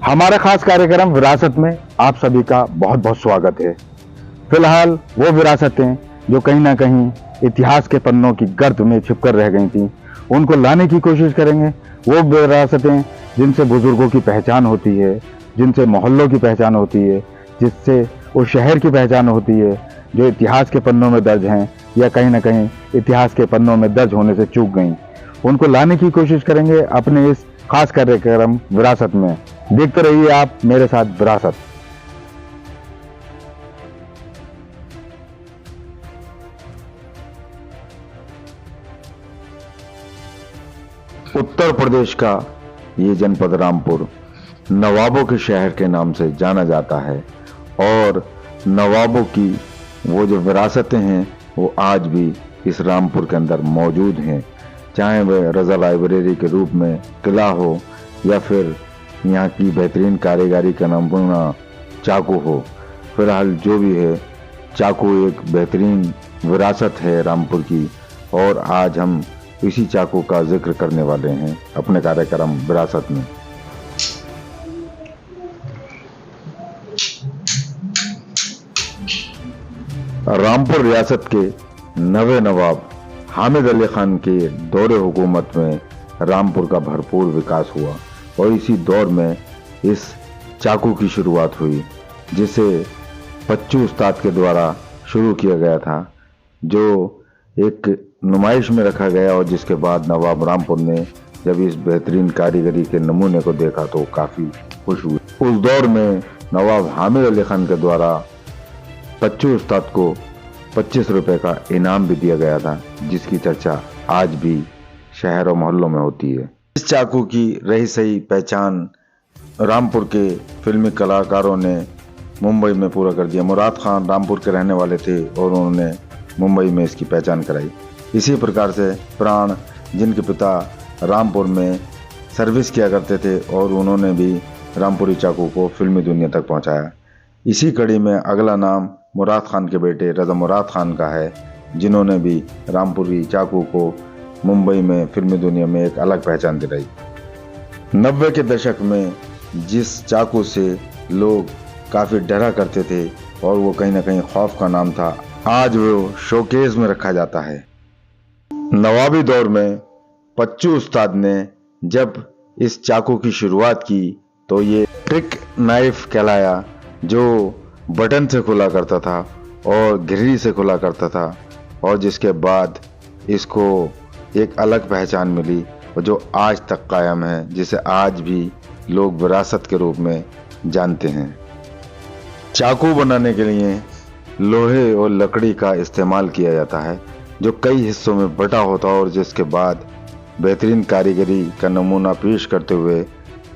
हमारा खास कार्यक्रम विरासत में आप सभी का बहुत बहुत स्वागत है। फिलहाल वो विरासतें जो कहीं ना कहीं इतिहास के पन्नों की गर्द में छिपकर रह गई थी, उनको लाने की कोशिश करेंगे। वो विरासतें जिनसे बुजुर्गों की पहचान होती है, जिनसे मोहल्लों की पहचान होती है, जिससे वो शहर की पहचान होती है, जो इतिहास के पन्नों में दर्ज हैं या कहीं ना कहीं इतिहास के पन्नों में दर्ज होने से चूक गई, उनको लाने की कोशिश करेंगे अपने इस खास कार्यक्रम विरासत में। देखते रहिए आप मेरे साथ विरासत। उत्तर प्रदेश का ये जनपद रामपुर नवाबों के शहर के नाम से जाना जाता है और नवाबों की वो जो विरासतें हैं वो आज भी इस रामपुर के अंदर मौजूद हैं। चाहे वह रज़ा लाइब्रेरी के रूप में किला हो या फिर यहाँ की बेहतरीन कारीगरी का नमूना चाकू हो। फिलहाल जो भी है, चाकू एक बेहतरीन विरासत है रामपुर की और आज हम इसी चाकू का जिक्र करने वाले हैं अपने कार्यक्रम विरासत में। रामपुर रियासत के नवे नवाब हामिद अली खान के दौरे हुकूमत में रामपुर का भरपूर विकास हुआ और इसी दौर में इस चाकू की शुरुआत हुई, जिसे पच्चू उस्ताद के द्वारा शुरू किया गया था, जो एक नुमाइश में रखा गया और जिसके बाद नवाब रामपुर ने जब इस बेहतरीन कारीगरी के नमूने को देखा तो काफ़ी खुश हुए। उस दौर में नवाब हामिद अली खान के द्वारा पच्चू उस्ताद को 25 रुपए का इनाम भी दिया गया था, जिसकी चर्चा आज भी शहर और मोहल्लों में होती है। इस चाकू की रही सही पहचान रामपुर के फिल्मी कलाकारों ने मुंबई में पूरा कर दिया। मुराद खान रामपुर के रहने वाले थे और उन्होंने मुंबई में इसकी पहचान कराई। इसी प्रकार से प्राण, जिनके पिता रामपुर में सर्विस किया करते थे और उन्होंने भी रामपुरी चाकू को फिल्मी दुनिया तक पहुंचाया। इसी कड़ी में अगला नाम मुराद खान के बेटे रज़ा मुराद खान का है, जिन्होंने भी रामपुरी चाकू को मुंबई में फिल्मी दुनिया में एक अलग पहचान दिलाई। 90 के दशक में जिस चाकू से लोग काफ़ी डरा करते थे और वो कहीं ना कहीं खौफ का नाम था, आज वो शोकेस में रखा जाता है। नवाबी दौर में पच्चू उस्ताद ने जब इस चाकू की शुरुआत की तो ये ट्रिक नाइफ कहलाया, जो बटन से खुला करता था और घिर्री से खुला करता था और जिसके बाद इसको एक अलग पहचान मिली और जो आज तक कायम है, जिसे आज भी लोग विरासत के रूप में जानते हैं। चाकू बनाने के लिए लोहे और लकड़ी का इस्तेमाल किया जाता है, जो कई हिस्सों में बटा होता है और जिसके बाद बेहतरीन कारीगरी का नमूना पेश करते हुए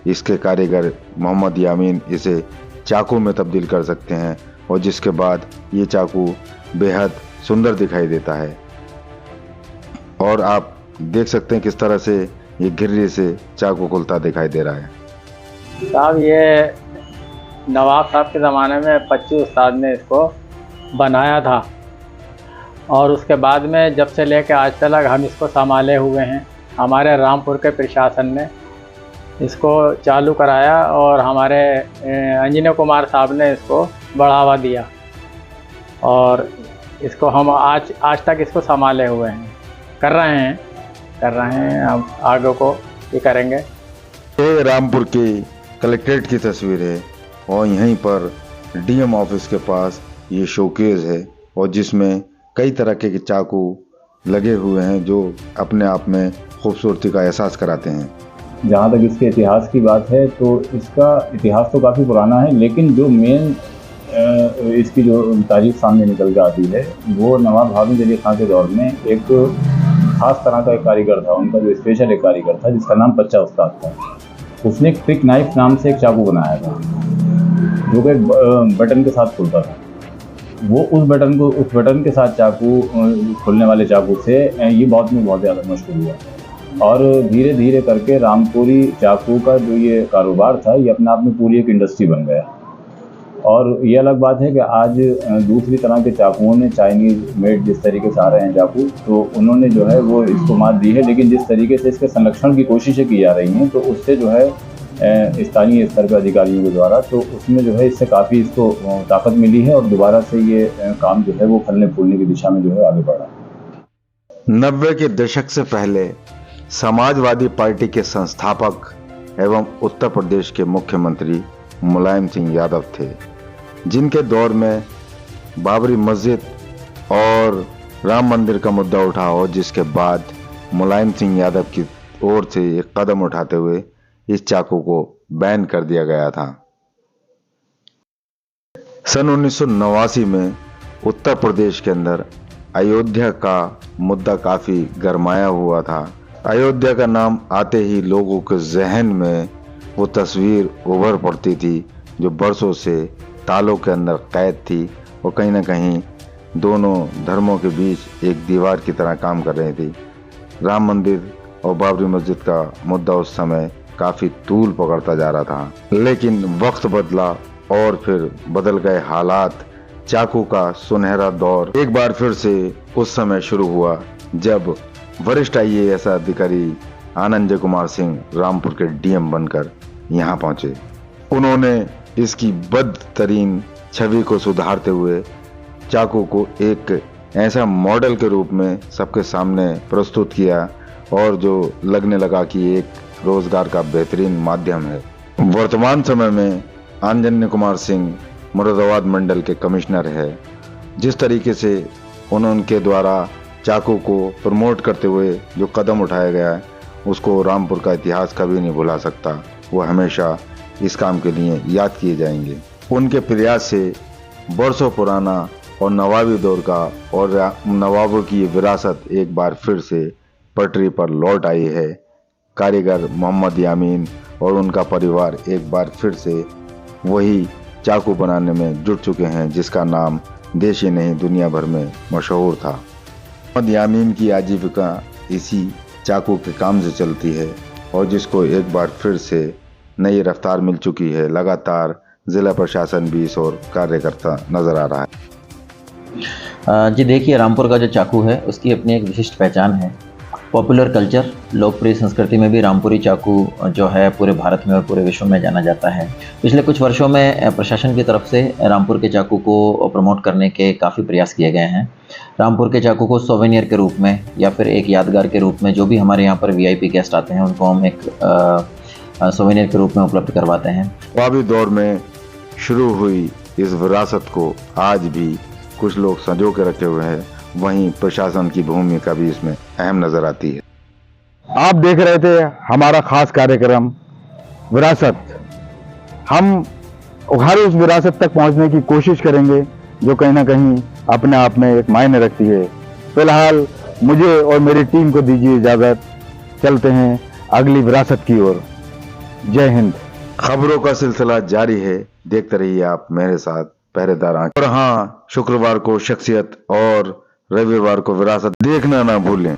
इसके कारीगर मोहम्मद यामीन इसे चाकू में तब्दील कर सकते हैं और जिसके बाद ये चाकू बेहद सुंदर दिखाई देता है। और आप देख सकते हैं किस तरह से ये घिर्री से चाकू खुलता दिखाई दे रहा है। साहब, ये नवाब साहब के ज़माने में पच्चू उस्ताद ने इसको बनाया था और उसके बाद में जब से लेकर आज तक हम इसको संभाले हुए हैं। हमारे रामपुर के प्रशासन ने इसको चालू कराया और हमारे इंजीनियर कुमार साहब ने इसको बढ़ावा दिया और इसको हम आज तक इसको संभाले हुए हैं, कर रहे हैं हम आगे को ये करेंगे। ये रामपुर के कलेक्ट्रेट की तस्वीर है और यहीं पर डीएम ऑफिस के पास ये शोकेस है और जिसमें कई तरह के चाकू लगे हुए हैं जो अपने आप में खूबसूरती का एहसास कराते हैं। जहाँ तक इसके इतिहास की बात है तो इसका इतिहास तो काफ़ी पुराना है, लेकिन जो मेन इसकी जो तारीख सामने निकल के आती है वो नवाब हामिद अली खान के दौर में एक ख़ास तरह का एक कारीगर था। उनका जो स्पेशल एक कारीगर था जिसका नाम पच्चा उस्ताद था। उसने एक ट्रिक नाइफ नाम से एक चाकू बनाया था जो कि बटन के साथ खुलता था। वो उस बटन के साथ चाकू, खुलने वाले चाकू से ये बहुत ज़्यादा मशहूर हुआ और धीरे धीरे करके रामपुरी चाकू का जो ये कारोबार था ये अपने आप में पूरी एक इंडस्ट्री बन गया। और ये अलग बात है कि आज दूसरी तरह के चाकुओं ने, चाइनीज़ मेड जिस तरीके से आ रहे हैं चाकू, तो उन्होंने जो है वो इसको मात दी है, लेकिन जिस तरीके से इसके संरक्षण की कोशिशें की जा रही हैं तो उससे जो है स्थानीय स्तर पर अधिकारियों के द्वारा, तो उसमें जो है इससे काफ़ी इसको ताकत मिली है और दोबारा से ये काम जो है वो फलने फूलने की दिशा में जो है आगे बढ़ रहा है। 90 के दशक से पहले समाजवादी पार्टी के संस्थापक एवं उत्तर प्रदेश के मुख्यमंत्री मुलायम सिंह यादव थे, जिनके दौर में बाबरी मस्जिद और राम मंदिर का मुद्दा उठा और जिसके बाद मुलायम सिंह यादव की ओर से एक कदम उठाते हुए इस चाकू को बैन कर दिया गया था। सन 1989 में उत्तर प्रदेश के अंदर अयोध्या का मुद्दा काफी गरमाया हुआ था। अयोध्या का नाम आते ही लोगों के जहन में वो तस्वीर उभर पड़ती थी जो बरसों से तालों के अंदर कैद थी और कहीं ना कहीं दोनों धर्मों के बीच एक दीवार की तरह काम कर रही थी। राम मंदिर और बाबरी मस्जिद का मुद्दा उस समय काफी तूल पकड़ता जा रहा था, लेकिन वक्त बदला और फिर बदल गए हालात। चाकू का सुनहरा दौर एक बार फिर से उस समय शुरू हुआ जब वरिष्ठ IAS अधिकारी आनंद कुमार सिंह रामपुर के DM बनकर यहाँ पहुंचे। उन्होंने इसकी बदतरीन छवि को सुधारते हुए चाकू को एक ऐसा मॉडल के रूप में सबके सामने प्रस्तुत किया और जो लगने लगा कि एक रोजगार का बेहतरीन माध्यम है। वर्तमान समय में आनंद कुमार सिंह मुरादाबाद मंडल के कमिश्नर है। जिस तरीके से उनके द्वारा चाकू को प्रमोट करते हुए जो कदम उठाया गया है उसको रामपुर का इतिहास कभी नहीं भुला सकता। वो हमेशा इस काम के लिए याद किए जाएंगे। उनके प्रयास से बरसों पुराना और नवाबी दौर का और नवाबों की विरासत एक बार फिर से पटरी पर लौट आई है। कारीगर मोहम्मद यामीन और उनका परिवार एक बार फिर से वही चाकू बनाने में जुट चुके हैं जिसका नाम देश ही नहीं दुनिया भर में मशहूर था। मोहम्मद यामीन की आजीविका इसी चाकू के काम से चलती है और जिसको एक बार फिर से नई रफ्तार मिल चुकी है। लगातार जिला प्रशासन भी इस ओर कार्य करता नजर आ रहा है। जी देखिए, रामपुर का जो चाकू है उसकी अपनी एक विशिष्ट पहचान है। पॉपुलर कल्चर, लोकप्रिय संस्कृति में भी रामपुरी चाकू जो है पूरे भारत में और पूरे विश्व में जाना जाता है। पिछले कुछ वर्षों में प्रशासन की तरफ से रामपुर के चाकू को प्रमोट करने के काफ़ी प्रयास किए गए हैं। रामपुर के चाकू को सोवेनियर के रूप में या फिर एक यादगार के रूप में जो भी हमारे यहाँ पर VIP गेस्ट आते हैं उनको हम एक सोवेनियर के रूप में उपलब्ध करवाते हैं। नवाबी दौर में शुरू हुई इस विरासत को आज भी कुछ लोग संजो के रखे हुए हैं, वहीं प्रशासन की भूमिका भी इसमें अहम नजर आती है। आप देख रहे थे हमारा खास कार्यक्रम विरासत। हम हर उस विरासत तक पहुंचने की कोशिश करेंगे जो कहीं ना कहीं अपने आप में एक मायने रखती है। फिलहाल मुझे और मेरी टीम को दीजिए इजाजत, चलते हैं अगली विरासत की ओर। जय हिंद। खबरों का सिलसिला जारी है, देखते रहिए आप मेरे साथ पहरेदार आंखें। और हाँ, शुक्रवार को शख्सियत और रविवार को विरासत देखना ना भूलें।